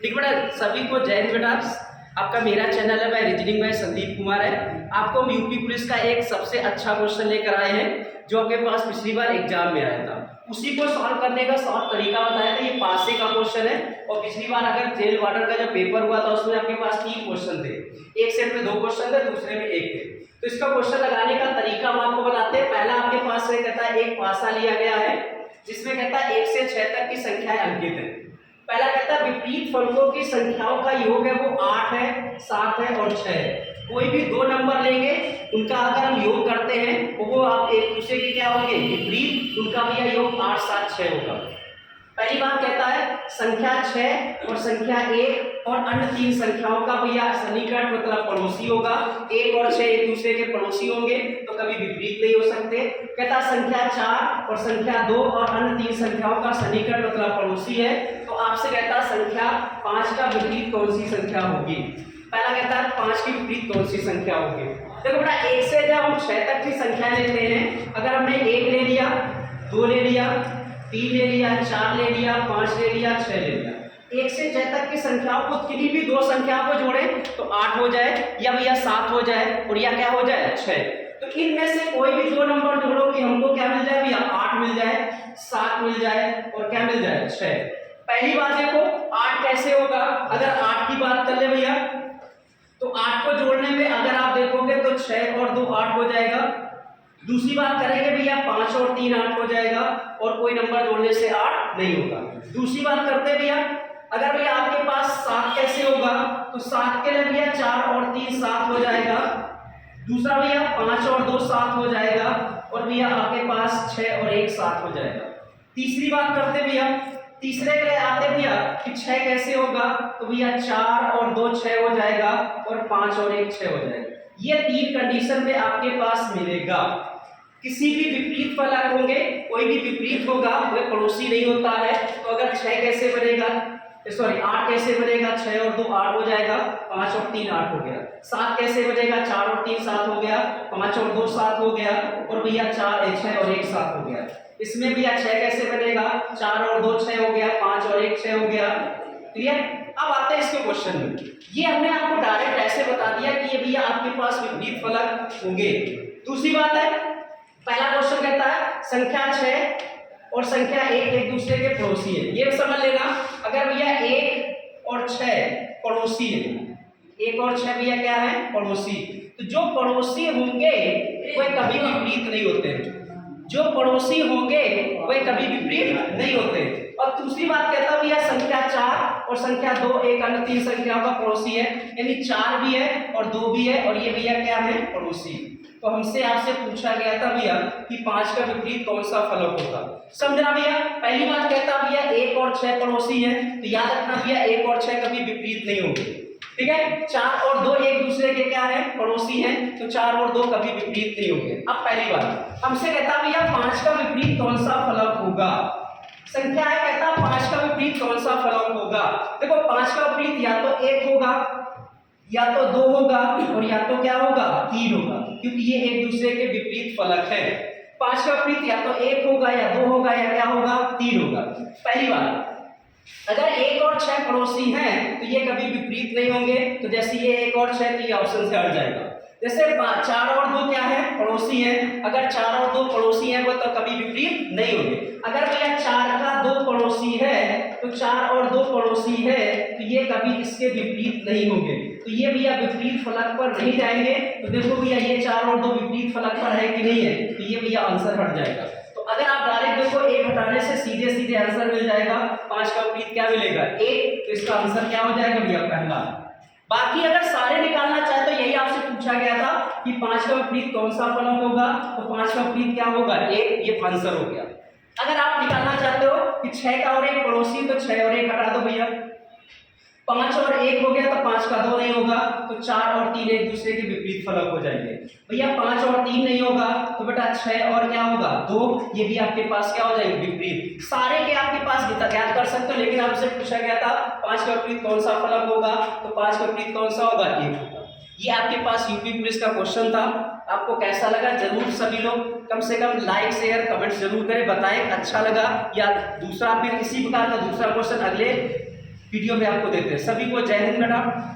ठीक बेटा, सभी को जय हिंद बेटा। आपका मेरा चैनल है, मैं रीजनिंग में संदीप कुमार है। आपको हम यूपी पुलिस का एक सबसे अच्छा क्वेश्चन लेकर आए हैं जो आपके पास पिछली बार एग्जाम में आया था। उसी को सॉल्व करने का शॉर्ट तरीका बताया था। ये पासे का क्वेश्चन है और पिछली बार अगर जेल वार्डन का जो पेपर हुआ था उसमें आपके पास 3 क्वेश्चन थे। एक सेट में 2 क्वेश्चन थे, दूसरे में 1 थे। तो इसका क्वेश्चन लगाने का तरीका हम आपको बताते हैं। पहला आपके पास से कहता है एक पासा लिया गया है जिसमें कहता है 1 से 6 तक की संख्याएं अंकित है। पहला कहता है विपरीत फलकों की संख्याओं का योग है वो 8 है, 7 है और 6 है। कोई भी 2 नंबर लेंगे उनका अगर हम योग करते हैं तो वो आप एक दूसरे के क्या होंगे विपरीत, उनका भी यह योग 8, 7, 6 होगा। पहली बात कहता है संख्या 6 और संख्या 1 और अन्य 3 संख्याओं का भैया सन्निकट मतलब पड़ोसी होगा। 1 और 6 एक दूसरे के पड़ोसी होंगे तो कभी विपरीत नहीं हो सकते। कहता संख्या 4 और संख्या 2 और अन्य 3 संख्याओं का सन्निकट मतलब पड़ोसी है। तो आपसे कहता संख्या 5 का विपरीत कौन सी संख्या होगी। पहला कहता है 5 की विपरीत कौन सी संख्या होगी। देखो बेटा 1 से जब हम 6 तक की संख्या लेते हैं, अगर हमने 1 ले लिया, 2 ले लिया, 3 ले लिया, 4 ले लिया, 5 ले लिया, 6 ले लिया, 1 से 6 तक की संख्याओं को किन्हीं भी 2 संख्याओं को जोड़े तो 8 हो जाए या भैया 7 हो जाए और या क्या हो जाए 6। तो इनमें से कोई भी 2 नंबर जोड़ो कि हमको क्या मिल जाए भैया 8 मिल जाए, 7 मिल जाए और क्या मिल जाए 6। पहली बात देखो 8 कैसे होगा। अगर 8 की बात कर ले भैया तो 8 को जोड़ने में अगर आप देखोगे तो 6 और 2 8 हो जाएगा। दूसरी बात करेंगे भैया 5 और 3 8 हो जाएगा और कोई नंबर जोड़ने से 8 नहीं होगा। दूसरी बात करते भैया अगर भैया आपके पास 7 कैसे होगा तो 7 के लिए भैया 4 और 3 7 हो जाएगा। दूसरा भैया 5 और 2 7 हो जाएगा और भैया आपके पास 6 और 1 7 हो जाएगा। तीसरी बात करते भैया, तीसरे के लिए आते भैया कि 6 कैसे होगा तो भैया 4 और 2 6 हो जाएगा और 5 और 1 6 हो जाएगा। ये 3 कंडीशन में आपके पास मिलेगा। किसी भी विपरीत फलक होंगे, कोई भी विपरीत होगा वह पड़ोसी नहीं होता है। तो अगर 6 कैसे बनेगा, सॉरी 8 कैसे बनेगा, 6 और 2 8 हो जाएगा, 5 और 3 8 हो गया। 7 कैसे बनेगा, 4 और 3 7 हो गया, 5 और 2 7 हो गया और भैया 4 1 6 और 1 7 हो गया। इसमें भैया 6 कैसे बनेगा, 4 और 2 6 हो गया, 5 और 1 6 हो गया। क्लियर। अब आते हैं इसके क्वेश्चन में। ये हमने आपको डायरेक्ट ऐसे बता दिया कि ये भैया आपके पास विपरीत फलक होंगे। दूसरी बात है पहला क्वेश्चन कहता है संख्या 6 और संख्या 1 एक दूसरे के पड़ोसी है। ये समझ लेना अगर भैया 1 और 6 पड़ोसी है, 1 और 6 भैया क्या है पड़ोसी, तो जो पड़ोसी होंगे वे कभी विपरीत नहीं होते। जो पड़ोसी होंगे वे कभी विपरीत नहीं होते। और दूसरी बात कहता भैया संख्या 4 और संख्या 2 एक अन्य 3 संख्याओं का पड़ोसी है, यानी 4 भी है और 2 भी है और ये भैया क्या है पड़ोसी। तो हमसे आपसे पूछा गया था भैया कि 5 का विपरीत कौन सा फलक होगा। समझना भैया, पहली बात कहता भैया 1 और 6 पड़ोसी है तो याद रखना भैया 1 और 6 कभी विपरीत नहीं होंगे। ठीक है। 4 और 2 एक दूसरे के क्या है पड़ोसी हैं तो 4 और 2 कभी विपरीत नहीं होंगे। अब पहली बात हमसे कहता भैया 5 का विपरीत कौन सा फलक होगा। संख्या है कहता 5 का विपरीत कौन सा फलक होगा। देखो 5 का विपरीत या तो 1 होगा या तो 2 होगा और या तो क्या होगा 3 होगा, क्योंकि ये एक दूसरे के विपरीत फलक है। 5 का विपरीत या तो 1 होगा या 2 होगा या क्या होगा 3 होगा। पहली बात अगर 1 और 6 पड़ोसी हैं तो ये कभी विपरीत नहीं होंगे। तो जैसे ये 1 और 6 तो ये ऑप्शन से हट जाएगा। जैसे 4 और 2 क्या है पड़ोसी है, अगर 4 और 2 पड़ोसी हैं वो तो कभी विपरीत नहीं होंगे। अगर भैया 4 का 2 पड़ोसी है तो 4 और 2 पड़ोसी है तो ये कभी इसके विपरीत नहीं होंगे। तो ये भैया विपरीत फलक पर नहीं जाएंगे। तो देखो भैया ये 4 और 2 विपरीत फलक पर है कि नहीं है, तो ये भैया आंसर हट जाएगा। तो अगर आप डायरेक्ट देखो 1 हटाने से सीधे सीधे आंसर मिल जाएगा। 5 का विपरीत क्या मिलेगा 1, तो इसका आंसर क्या हो जाएगा भैया पहला। बाकी अगर सारे निकालना चाहे तो यही आपसे पूछा गया था कि 5 का विपरीत कौन सा फलक होगा, तो 5 का विपरीत क्या होगा 1, ये आंसर हो गया। अगर आप निकालना चाहते हो कि 6 का और 1 पड़ोसी तो 6 और 1 हटा दो भैया। 5 और 1 हो गया तो 5 का 2 नहीं होगा तो 4 और 3 एक दूसरे के विपरीत फलक हो जाएंगे। भैया 5 और 3 नहीं होगा तो बेटा 6 और क्या होगा 2, ये भी आपके पास क्या हो जाएंगे विपरीत। सारे के आपके पास ज्ञात कर सकते हो, लेकिन आपसे पूछा गया था 5 का विपरीत कौन सा फलक होगा, तो 5 का विपरीत कौन सा होगा 1 होगा। ये आपके पास यूपी पुलिस का क्वेश्चन था। आपको कैसा लगा जरूर सभी लोग कम से कम लाइक शेयर कमेंट जरूर करें, बताएं अच्छा लगा या दूसरा फिर इसी प्रकार का दूसरा क्वेश्चन अगले वीडियो में आपको देखते हैं। सभी को जय हिंद बेटा।